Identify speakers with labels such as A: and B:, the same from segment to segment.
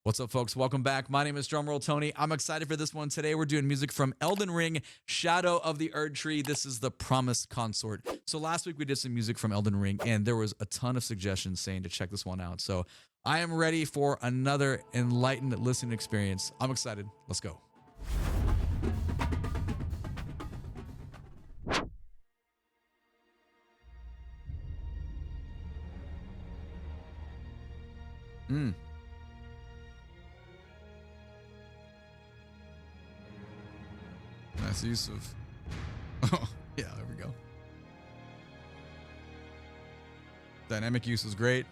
A: What's up, folks? Welcome back. My name is DrumRollTony. I'm excited for this one. Today, we're doing music from Elden Ring, Shadow of the Erdtree. This is the Promised Consort. So last week, we did some music from Elden Ring, and there was a ton of suggestions saying to check this one out. So I am ready for another enlightened listening experience. I'm excited. Let's go. Nice use of... Oh, yeah, there we go. Dynamic use is great.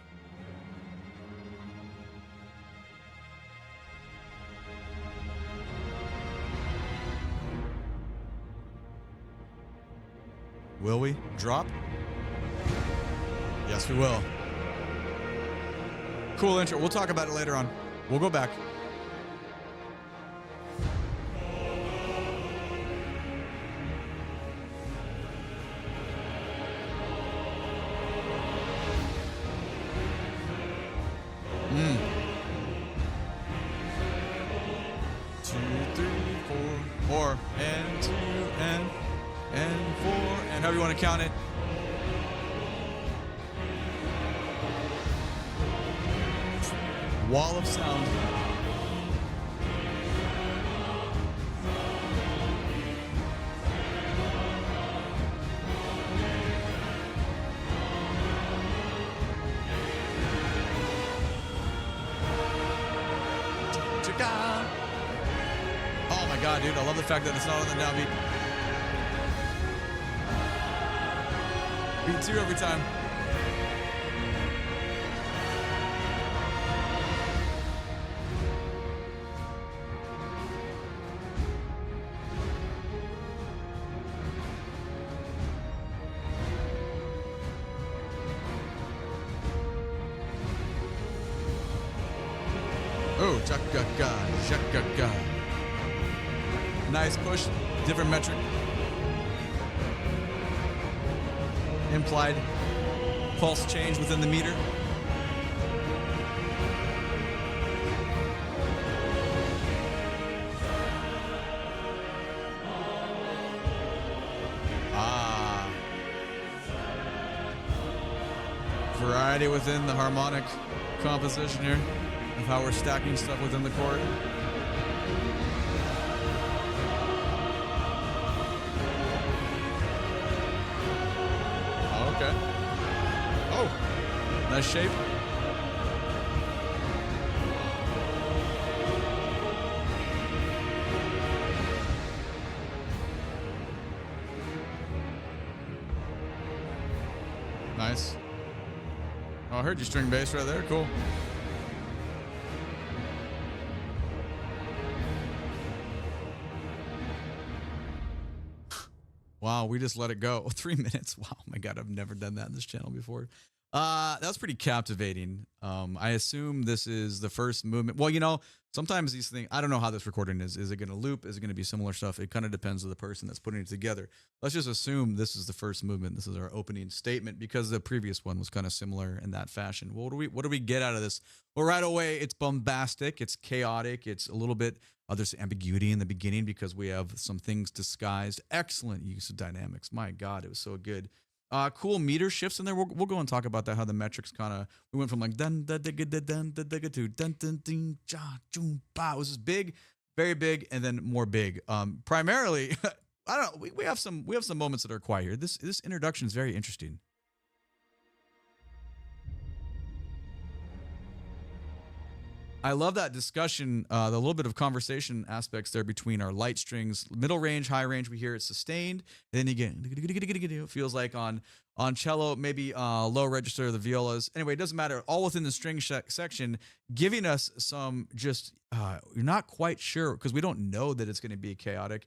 A: Will we drop? Yes, we will. Cool intro. We'll talk about it later on. We'll go back. However you want to count it. Wall of sound. Oh my god, dude, I love the fact that it's not on the downbeat. Beat 2 every time. Oh, chaka-ga, chaka-ga. Nice push, different metric. Implied pulse change within the meter. Variety within the harmonic composition here of how we're stacking stuff within the chord. Okay. Oh, nice shape. Nice. Oh, I heard you string bass right there. Cool. Wow, we just let it go. 3 minutes. Wow, my God, I've never done that in this channel before. That's pretty captivating. I assume this is the first movement. Well, you know, sometimes these things, I don't know how this recording is. Is it going to loop? Is it going to be similar stuff? It kind of depends on the person that's putting it together. Let's just assume this is the first movement. This is our opening statement because the previous one was kind of similar in that fashion. Well, what do we get out of this? Well, right away, it's bombastic. It's chaotic. It's a little bit... there's ambiguity in the beginning because we have some things disguised. Excellent use of dynamics. My God, it was so good. Cool meter shifts in there. We'll go and talk about that. How the metrics kind of we went from like dun dun dun dun dun dun dun to dun dun dun ja jum ba. It was just big, very big, and then more big. Primarily, I don't know. We have some moments that are quiet here. This introduction is very interesting. I love that discussion, the little bit of conversation aspects there between our light strings, middle range, high range. We hear it sustained. And then again, it feels like on cello, maybe low register, the violas. Anyway, it doesn't matter. All within the string section, giving us some just, you're not quite sure because we don't know that it's going to be chaotic.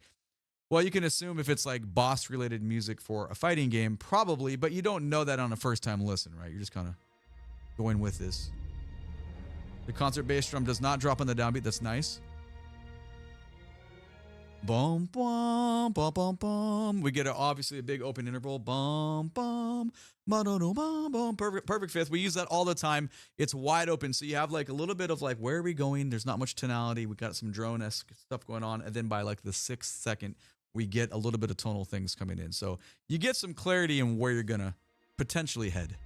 A: Well, you can assume if it's like boss-related music for a fighting game, probably, but you don't know that on a first-time listen, right? You're just kind of going with this. The concert bass drum does not drop on the downbeat. That's nice. Boom, boom, boom, boom, boom. We get obviously a big open interval. Boom, boom, boom, boom, boom. Perfect fifth. We use that all the time. It's wide open, so you have like a little bit of like, where are we going? There's not much tonality. We got some drone-esque stuff going on, and then by like the 6th second, we get a little bit of tonal things coming in. So you get some clarity in where you're gonna potentially head.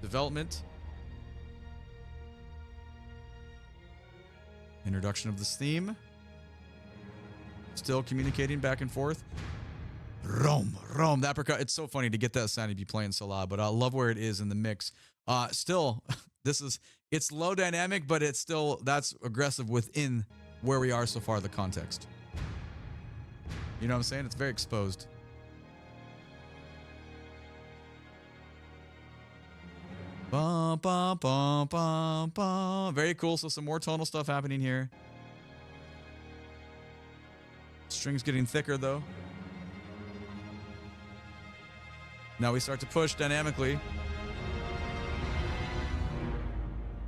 A: Development. Introduction of this theme. Still communicating back and forth. Rome. That percussion. It's so funny to get that sound to be playing so loud, but I love where it is in the mix. Still, it's low dynamic, but it's still, that's aggressive within where we are so far, the context. You know what I'm saying? It's very exposed. Bum, bum, bum, bum, bum. Very cool. So some more tonal stuff happening here. Strings getting thicker though. Now we start to push dynamically.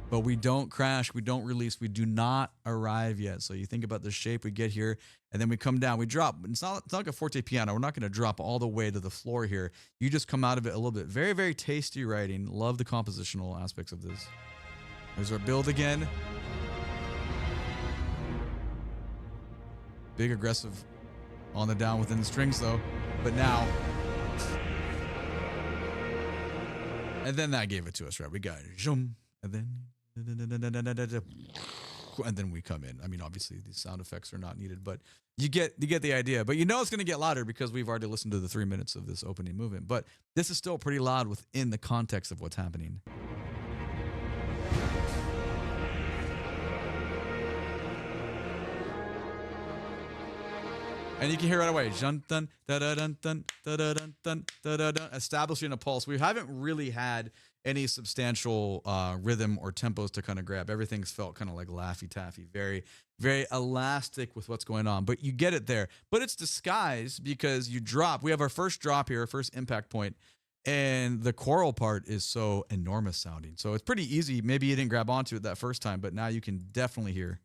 A: But we don't crash, we don't release, we do not arrive yet. So you think about the shape we get here, and then we come down, we drop. It's not like a forte piano. We're not going to drop all the way to the floor here. You just come out of it a little bit. Very, very tasty writing. Love the compositional aspects of this. There's our build again. Big aggressive on the down within the strings though. But now, and then that gave it to us, right? We got zoom, and then we come in. I mean, obviously these sound effects are not needed, but you get the idea. But you know it's going to get louder because we've already listened to the 3 minutes of this opening movement. But this is still pretty loud within the context of what's happening. And you can hear right away, establishing a pulse. We haven't really had any substantial rhythm or tempos to kind of grab. Everything's felt kind of like Laffy Taffy, very, very elastic with what's going on. But you get it there. But it's disguised because you drop. We have our first drop here, our first impact point, and the choral part is so enormous sounding. So it's pretty easy. Maybe you didn't grab onto it that first time, but now you can definitely hear.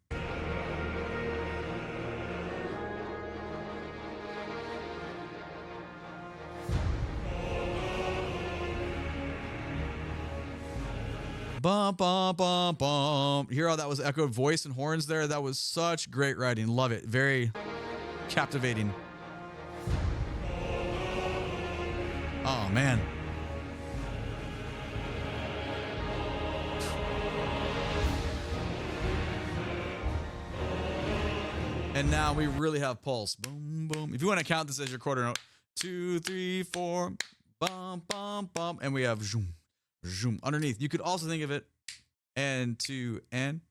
A: Bum, bum, bum, bum. Hear how that was echoed voice and horns there? That was such great writing. Love it. Very captivating. Oh, man. And now we really have pulse. Boom, boom. If you want to count this as your quarter note, 2, 3, 4, bum, bum, bum. And we have zoom. Zoom underneath. You could also think of it and 2 and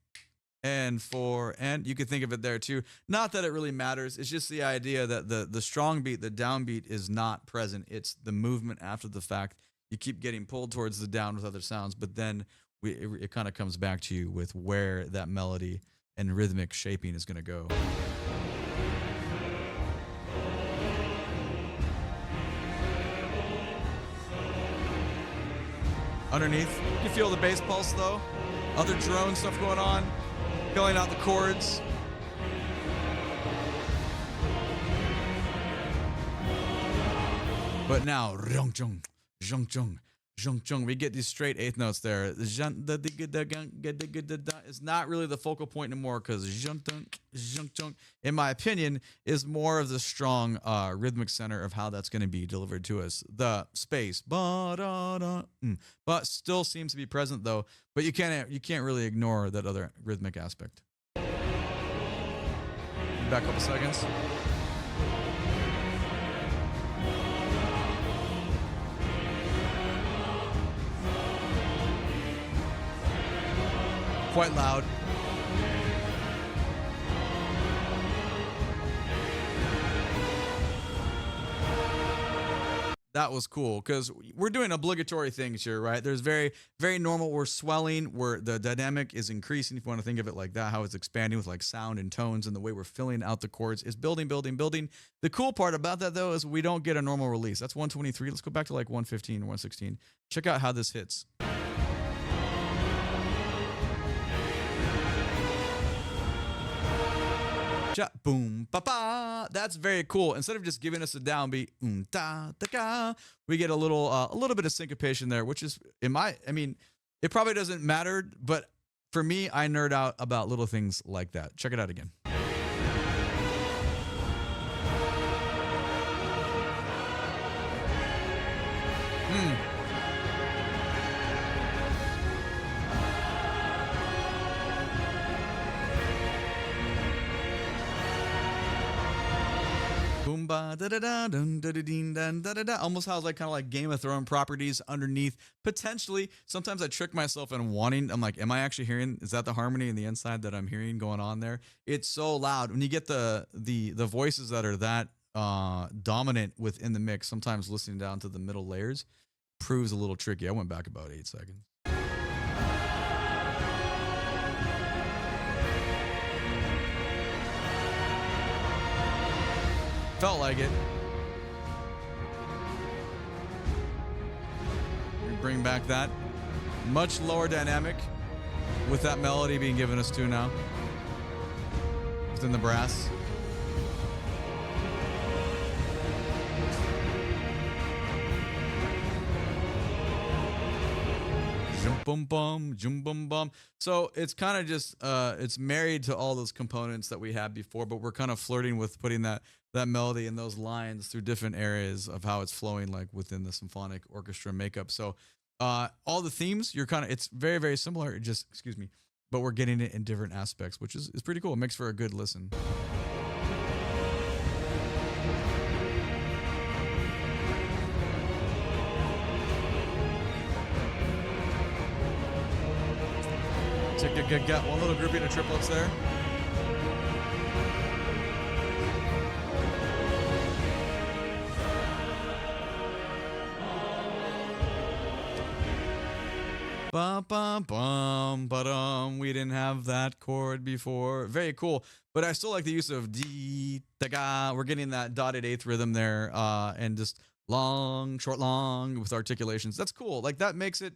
A: 4 and you could think of it there too. Not that it really matters. It's just the idea that the strong beat, the downbeat is not present. It's the movement after the fact. You keep getting pulled towards the down with other sounds, but then it kind of comes back to you with where that melody and rhythmic shaping is going to go. Underneath, you can feel the bass pulse though. Other drone stuff going on, filling out the chords. But now, we get these straight eighth notes there. It's not really the focal point anymore because, in my opinion, is more of the strong rhythmic center of how that's going to be delivered to us. The space, but still seems to be present though. But you can't really ignore that other rhythmic aspect. Back a couple seconds. Quite loud. That was cool because we're doing obligatory things here, right? There's very, very normal. We're swelling, where the dynamic is increasing. If you want to think of it like that, how it's expanding with like sound and tones, and the way we're filling out the chords is building. The cool part about that though is we don't get a normal release. That's 123. Let's go back to like 115 or 116. Check out how this hits. Boom, ba ba. That's very cool. Instead of just giving us a downbeat, da da ga, we get a little bit of syncopation there, which is I mean, it probably doesn't matter, but for me, I nerd out about little things like that. Check it out again. Boomba da da da dun da da ding dun da da da. Almost has like kind of like Game of Thrones properties underneath. Potentially, sometimes I trick myself in wanting. I'm like, am I actually hearing? Is that the harmony in the inside that I'm hearing going on there? It's so loud when you get the voices that are that dominant within the mix. Sometimes listening down to the middle layers proves a little tricky. I went back about 8 seconds. Felt like it. We bring back that much lower dynamic with that melody being given us to now within the brass. Boom bum, jum bum bum. So it's kind of just it's married to all those components that we had before, but we're kind of flirting with putting that melody and those lines through different areas of how it's flowing, like within the symphonic orchestra makeup. So all the themes, it's very, very similar. Just excuse me, but we're getting it in different aspects, which is pretty cool. It makes for a good listen. Got one little grouping of triplets there. Bum, bum, bum, ba-dum. We didn't have that chord before. Very cool. But I still like the use of D, da, ga. We're getting that dotted eighth rhythm there, and just long, short, long with articulations. That's cool. Like that makes it,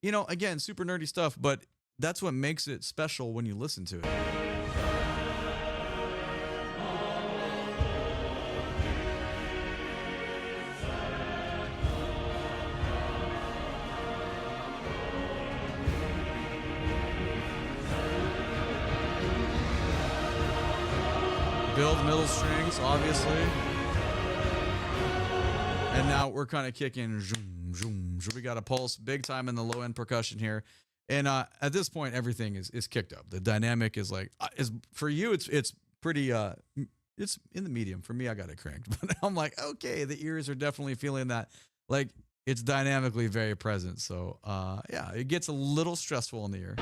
A: again, super nerdy stuff, but that's what makes it special when you listen to it. Build middle strings, obviously. And now we're kind of kicking. Zoom, zoom, zoom. We got a pulse big time in the low end percussion here. And at this point, everything is kicked up. The dynamic is like, for you, it's pretty, it's in the medium. For me, I got it cranked. But I'm like, okay, the ears are definitely feeling that. Like, it's dynamically very present. So, yeah, it gets a little stressful in the ear.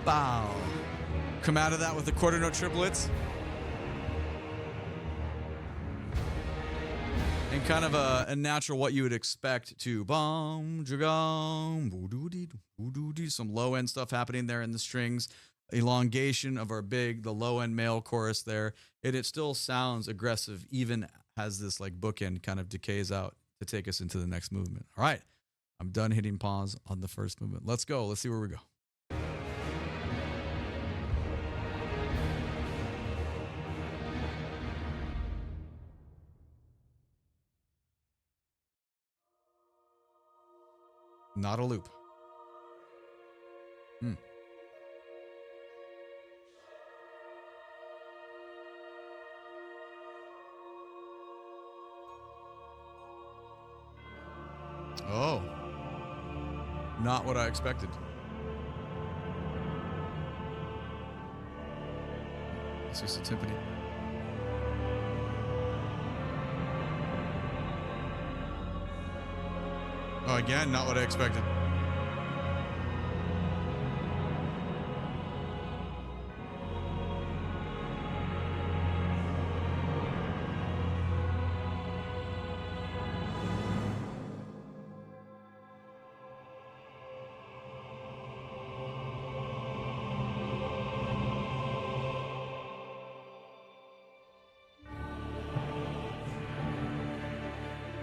A: Bow. Come out of that with the quarter note triplets. And kind of a natural what you would expect to some low end stuff happening there in the strings. Elongation of the low end male chorus there. And it still sounds aggressive, even as this like bookend kind of decays out to take us into the next movement. All right. I'm done hitting pause on the first movement. Let's go. Let's see where we go. Not a loop. Oh. Not what I expected. It's just a timpani. Oh, again, not what I expected.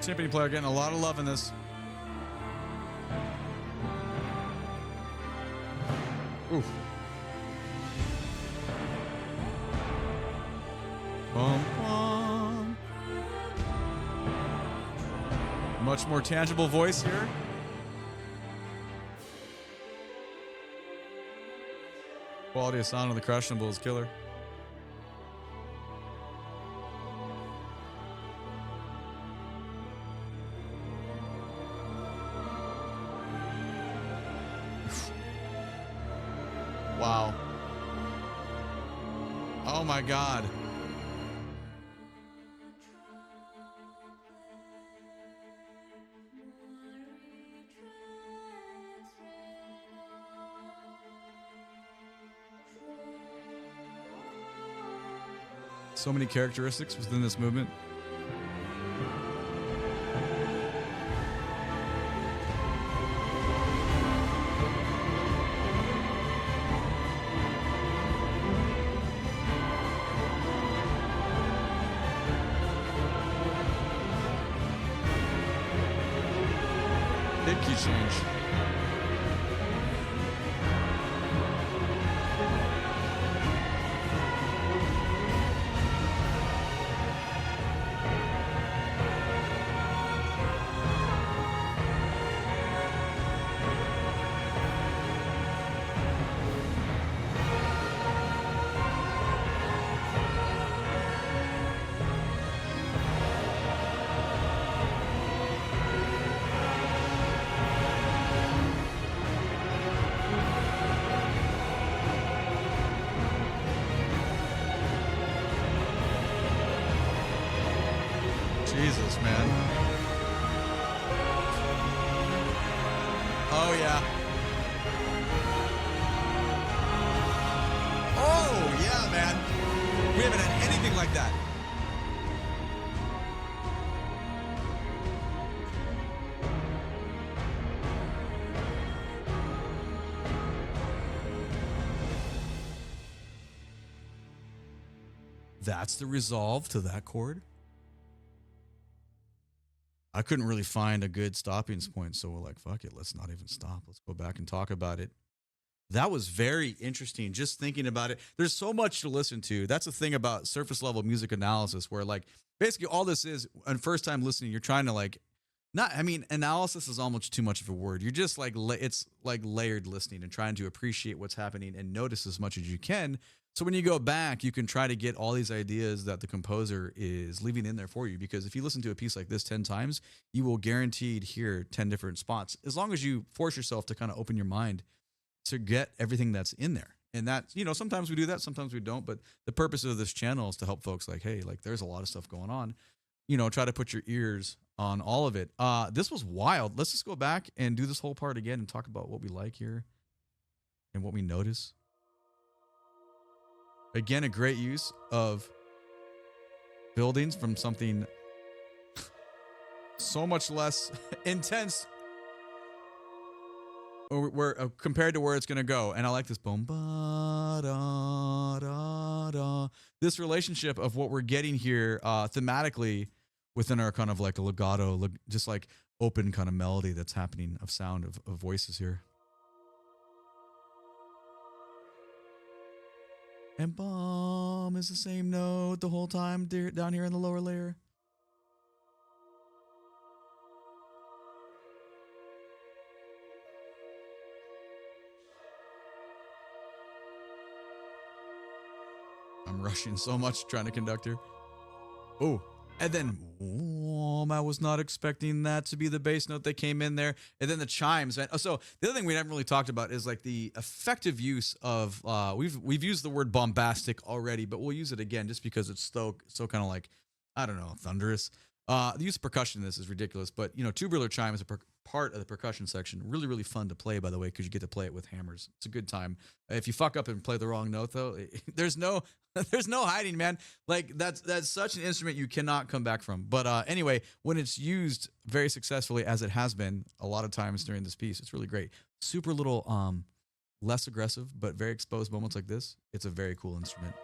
A: Timpani player getting a lot of love in this. Oof. Bum, bum. Much more tangible voice here. Quality of sound on the crash cymbal is killer. Wow. Oh my God. So many characteristics within this movement. Big key change. Jesus, man. Oh, yeah. Oh, yeah, man. We haven't had anything like that. That's the resolve to that chord. I couldn't really find a good stopping point, so we're like, fuck it, let's not even stop. Let's go back and talk about it. That was very interesting, just thinking about it. There's so much to listen to. That's the thing about surface level music analysis, where like basically all this is, on first time listening, you're trying to like, not, I mean, analysis is almost too much of a word. You're just like, it's like layered listening and trying to appreciate what's happening and notice as much as you can. So when you go back, you can try to get all these ideas that the composer is leaving in there for you. Because if you listen to a piece like this 10 times, you will guaranteed hear 10 different spots, as long as you force yourself to kind of open your mind to get everything that's in there. And that, you know, sometimes we do that, sometimes we don't. But the purpose of this channel is to help folks like, hey, like there's a lot of stuff going on. You know, try to put your ears on all of it. This was wild. Let's just go back and do this whole part again and talk about what we like here and what we notice. Again, a great use of buildings from something so much less intense compared to where it's going to go. And I like this boom, ba, da, da, da. This relationship of what we're getting here thematically within our kind of like a legato, just like open kind of melody that's happening of sound of voices here. And bomb is the same note the whole time down here in the lower layer. I'm rushing so much trying to conduct here. Oh, and then I was not expecting that to be the bass note that came in there. And then the chimes, man. Oh, so the other thing we haven't really talked about is like the effective use of we've used the word bombastic already, but we'll use it again just because it's so kind of like, I don't know, thunderous. The use of percussion in this is ridiculous, but you know, tubular chime is a part of the percussion section. Really, really fun to play, by the way, because you get to play it with hammers. It's a good time. If you fuck up and play the wrong note, though, there's no hiding, man. Like that's such an instrument you cannot come back from. But anyway, when it's used very successfully, as it has been a lot of times during this piece, it's really great. Super little, less aggressive, but very exposed moments like this. It's a very cool instrument.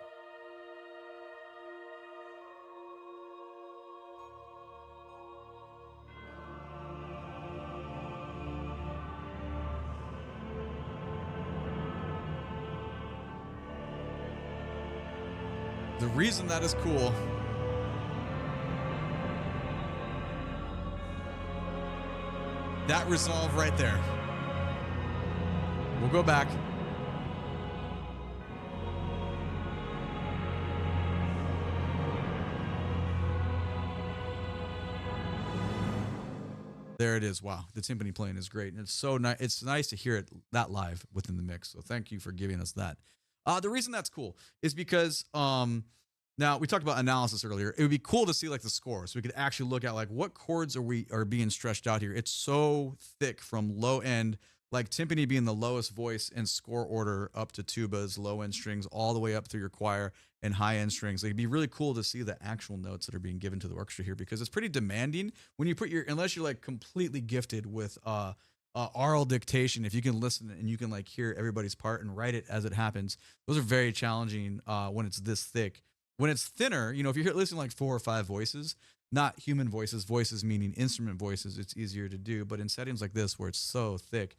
A: The reason that is cool. That resolve right there. We'll go back. There it is. Wow, the timpani playing is great, and it's so nice. It's nice to hear it that live within the mix. So thank you for giving us that. The reason that's cool is because now we talked about analysis earlier. It would be cool to see like the score, so we could actually look at like what chords are being stretched out here. It's so thick from low end, like timpani being the lowest voice in score order, up to tubas, low end strings, all the way up through your choir and high end strings. Like, it'd be really cool to see the actual notes that are being given to the orchestra here, because it's pretty demanding when you put unless you're like completely gifted with oral dictation. If you can listen and you can like hear everybody's part and write it as it happens, those are very challenging when it's this thick. When it's thinner, if you're listening like 4 or 5 voices, not human voices meaning instrument voices, it's easier to do. But in settings like this where it's so thick,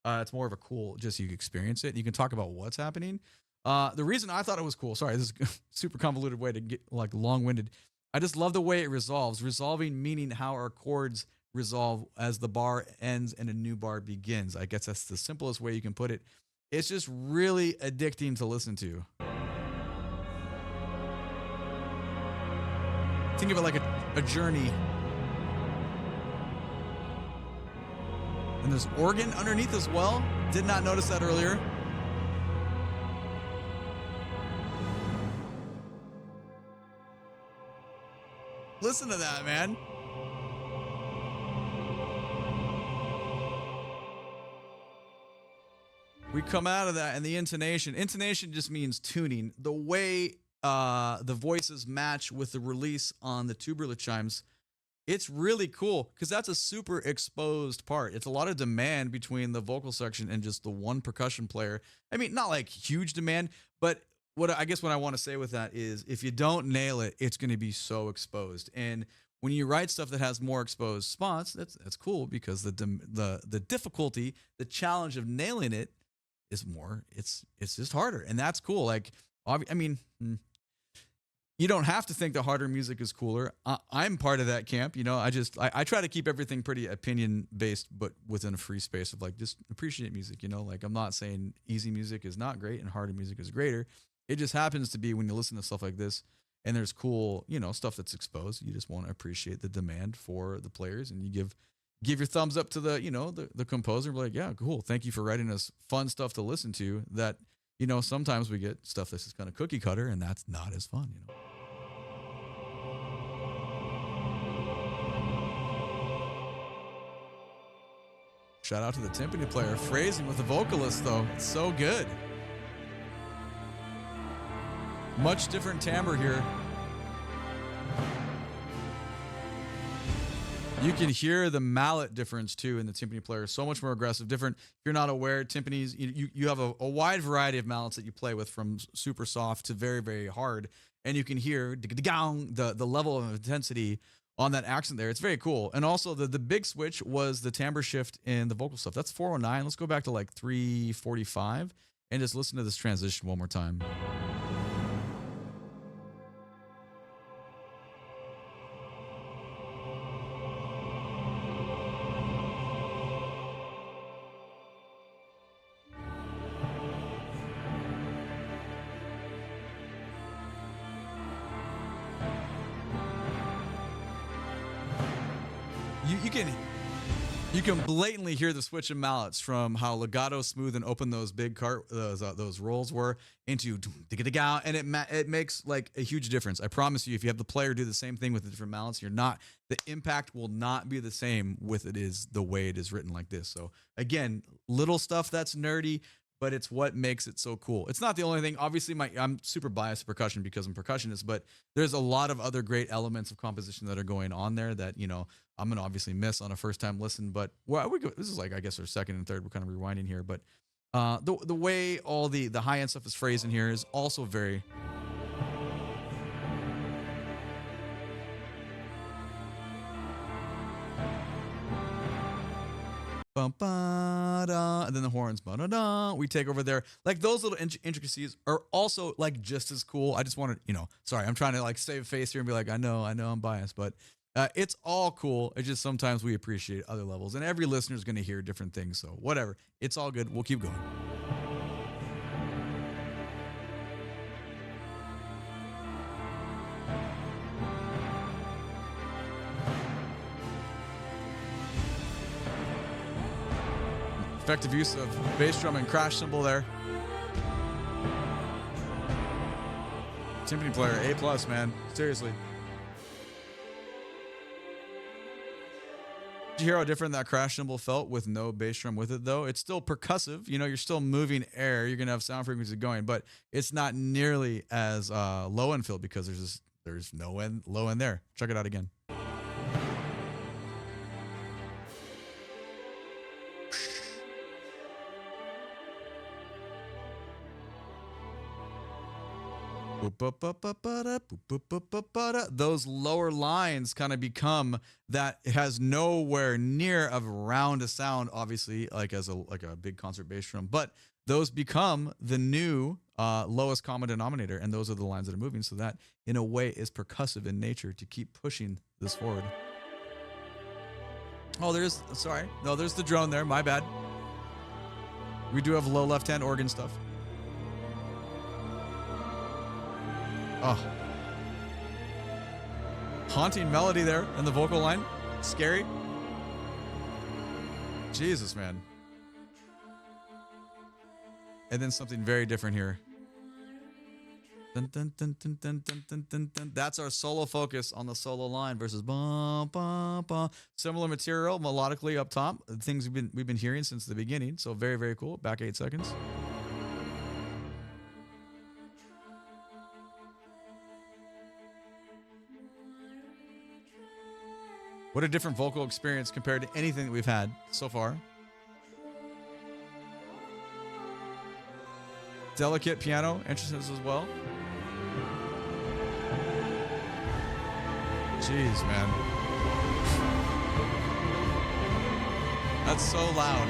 A: it's more of a cool, just you experience it. You can talk about what's happening. The reason I thought it was cool, sorry, this is a super convoluted way to get like long-winded. I just love the way it resolves. Resolving meaning how our chords resolve as the bar ends and a new bar begins. I guess that's the simplest way you can put it. It's just really addicting to listen to. Think of it like a journey. And there's organ underneath as well. Did not notice that earlier. Listen to that, man. We come out of that, and the intonation. Intonation just means tuning. The way the voices match with the release on the tubular chimes, it's really cool because that's a super exposed part. It's a lot of demand between the vocal section and just the one percussion player. I mean, not like huge demand, but what I want to say with that is if you don't nail it, it's going to be so exposed. And when you write stuff that has more exposed spots, that's cool, because the difficulty, the challenge of nailing it is more. It's just harder, and that's cool. Like, I mean, you don't have to think the harder music is cooler. I'm part of that camp. I try to keep everything pretty opinion based, but within a free space of like, just appreciate music. Like, I'm not saying easy music is not great and harder music is greater. It just happens to be when you listen to stuff like this and there's cool, stuff that's exposed, you just want to appreciate the demand for the players, and you give your thumbs up to the composer. Like, yeah, cool. Thank you for writing us fun stuff to listen to that, sometimes we get stuff that's just kind of cookie cutter, and that's not as fun, Shout out to the timpani player. Phrasing with the vocalist, though. It's so good. Much different timbre here. You can hear the mallet difference, too, in the timpani player. So much more aggressive, different. If you're not aware, timpanis, you have a wide variety of mallets that you play with, from super soft to very, very hard. And you can hear the level of intensity on that accent there. It's very cool. And also the big switch was the timbre shift in the vocal stuff. That's 409. Let's go back to like 345 and just listen to this transition one more time. You can blatantly hear the switch in mallets from how legato, smooth, and open those big those rolls were into and it makes like a huge difference. I promise you, if you have the player do the same thing with the different mallets, the impact will not be the same with it is the way it is written like this. So again, little stuff that's nerdy, but it's what makes it so cool. It's not the only thing. Obviously, I'm super biased to percussion because I'm a percussionist, but there's a lot of other great elements of composition that are going on there that, I'm going to obviously miss on a first-time listen. But this is like, I guess, our second and third. We're kind of rewinding here. But the way all the high-end stuff is phrased in here is also very... bum, ba, da, and then the horns, ba, da, da, we take over there. Like those little intricacies are also like just as cool. I just wanted, sorry, I'm trying to like save face here and be like, I know I'm biased, but it's all cool. It's just sometimes we appreciate other levels, and every listener is going to hear different things. So whatever, it's all good. We'll keep going. Effective use of bass drum and crash cymbal there. Timpani player, A+, man. Seriously. Did you hear how different that crash cymbal felt with no bass drum with it, though? It's still percussive. You're still moving air. You're going to have sound frequency going, but it's not nearly as low end feel because there's no low end there. Check it out again. Those lower lines kind of become that. It has nowhere near of round a sound, obviously, like as a big concert bass drum, but those become the new lowest common denominator, and those are the lines that are moving. So that, in a way, is percussive in nature to keep pushing this forward. Oh, there's the drone there. My bad. We do have low left-hand organ stuff. Oh. Haunting melody there in the vocal line. Scary. Jesus, man. And then something very different here. Dun, dun, dun, dun, dun, dun, dun, dun, dun. That's our solo focus on the solo line versus bum, bum, bum. Similar material melodically up top. Things we've been hearing since the beginning. So very, very cool. Back 8 seconds. What a different vocal experience compared to anything that we've had so far. Delicate piano entrances as well. Jeez, man. That's so loud.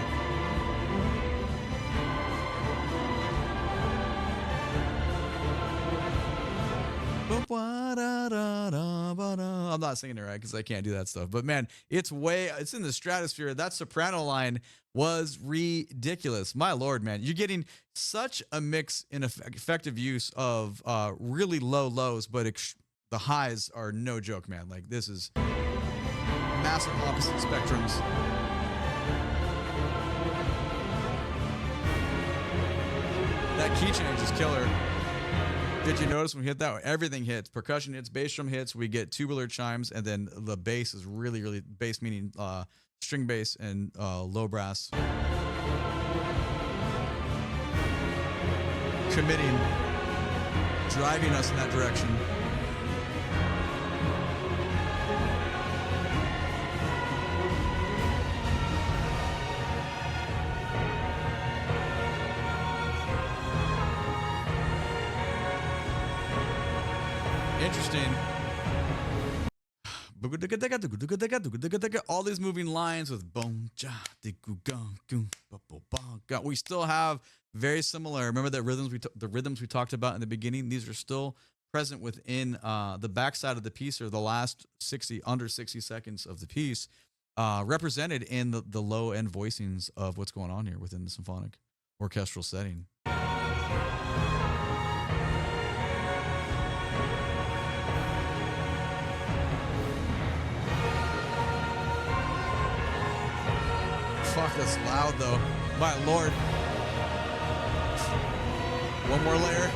A: I'm not singing it right because I can't do that stuff. But man, it's in the stratosphere. That soprano line was ridiculous. My Lord, man. You're getting such a mix in effective use of really low lows, but the highs are no joke, man. Like, this is massive opposite spectrums. That key change is killer. Did you notice when we hit that? Everything hits. Percussion hits, bass drum hits. We get tubular chimes, and then the bass is really, really bass, meaning string bass and low brass. Committing, driving us in that direction. Interesting. All these moving lines with boom, ja, we still have very similar. Remember the rhythms we talked about in the beginning? These are still present within the backside of the piece, or the last under 60 seconds of the piece, represented in the low end voicings of what's going on here within the symphonic orchestral setting. Fuck, that's loud though. My Lord. One more layer.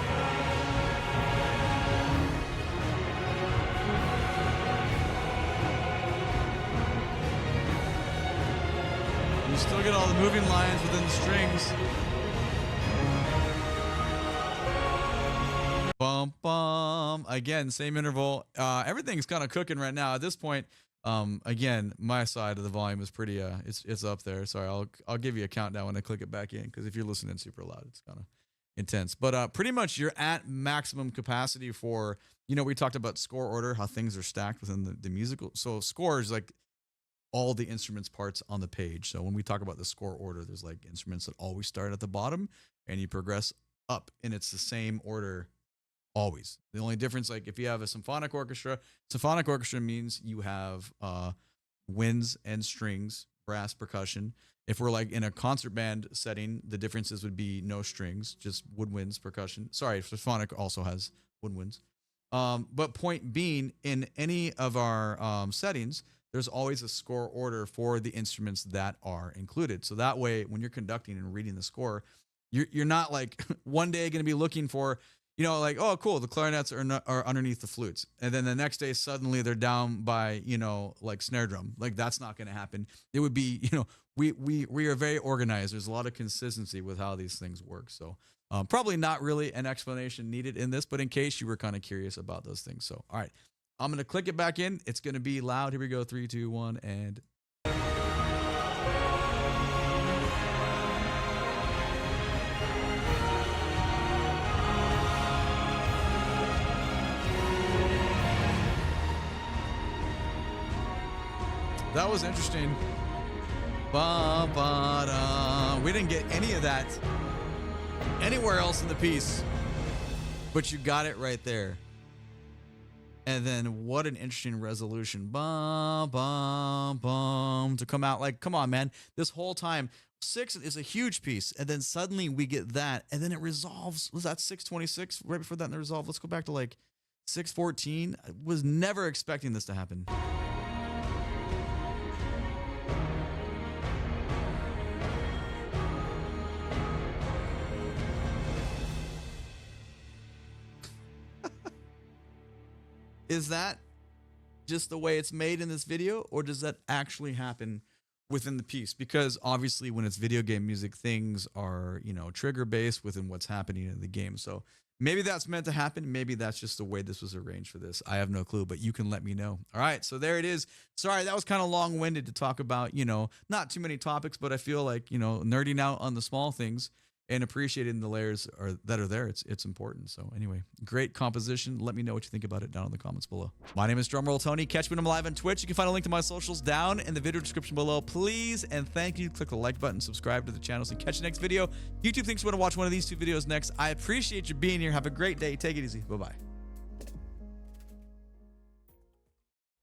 A: You still get all the moving lines within the strings. Bum, bum. Again, same interval. Everything's kind of cooking right now. At this point, again, my side of the volume is pretty it's up there. Sorry, I'll give you a countdown when I click it back in, because if you're listening super loud, it's kind of intense. But pretty much you're at maximum capacity for, we talked about score order, how things are stacked within the musical. So scores, like, all the instruments parts on the page. So when we talk about the score order, there's like instruments that always start at the bottom and you progress up, and it's the same order always. The only difference, like if you have a symphonic orchestra means you have winds and strings, brass, percussion. If we're like in a concert band setting, the differences would be no strings, just woodwinds, percussion. Sorry, symphonic also has woodwinds. But point being, in any of our settings, there's always a score order for the instruments that are included. So that way, when you're conducting and reading the score, you're not like one day going to be looking for, you know, like, oh, cool, the clarinets are underneath the flutes. And then the next day, suddenly they're down by, you know, like snare drum. Like, that's not going to happen. It would be, you know, we are very organized. There's a lot of consistency with how these things work. So probably not really an explanation needed in this, but in case you were kind of curious about those things. So, all right, I'm going to click it back in. It's going to be loud. Here we go. 3, 2, 1, and... That was interesting. We didn't get any of that anywhere else in the piece, but you got it right there. And then what an interesting resolution. To come out like, come on, man. This whole time, 6 is a huge piece. And then suddenly we get that. And then it resolves. Was that 626? Right before that, and it resolved. Let's go back to like 614. I was never expecting this to happen. Is that just the way it's made in this video, or does that actually happen within the piece? Because obviously when it's video game music, things are, you know, trigger based within what's happening in the game. So maybe that's meant to happen. Maybe that's just the way this was arranged for this. I have no clue, but you can let me know. All right, so there it is. Sorry, that was kind of long-winded to talk about, you know, not too many topics, but I feel like, you know, nerding out on the small things and appreciating the layers that are there. It's important. So anyway, great composition. Let me know what you think about it down in the comments below. My name is DrumRollTony. Catch me when I'm live on Twitch. You can find a link to my socials down in the video description below. Please and thank you. Click the like button, subscribe to the channel, so you can catch the next video. YouTube thinks you want to watch one of these 2 videos next. I appreciate you being here. Have a great day. Take it easy. Bye-bye.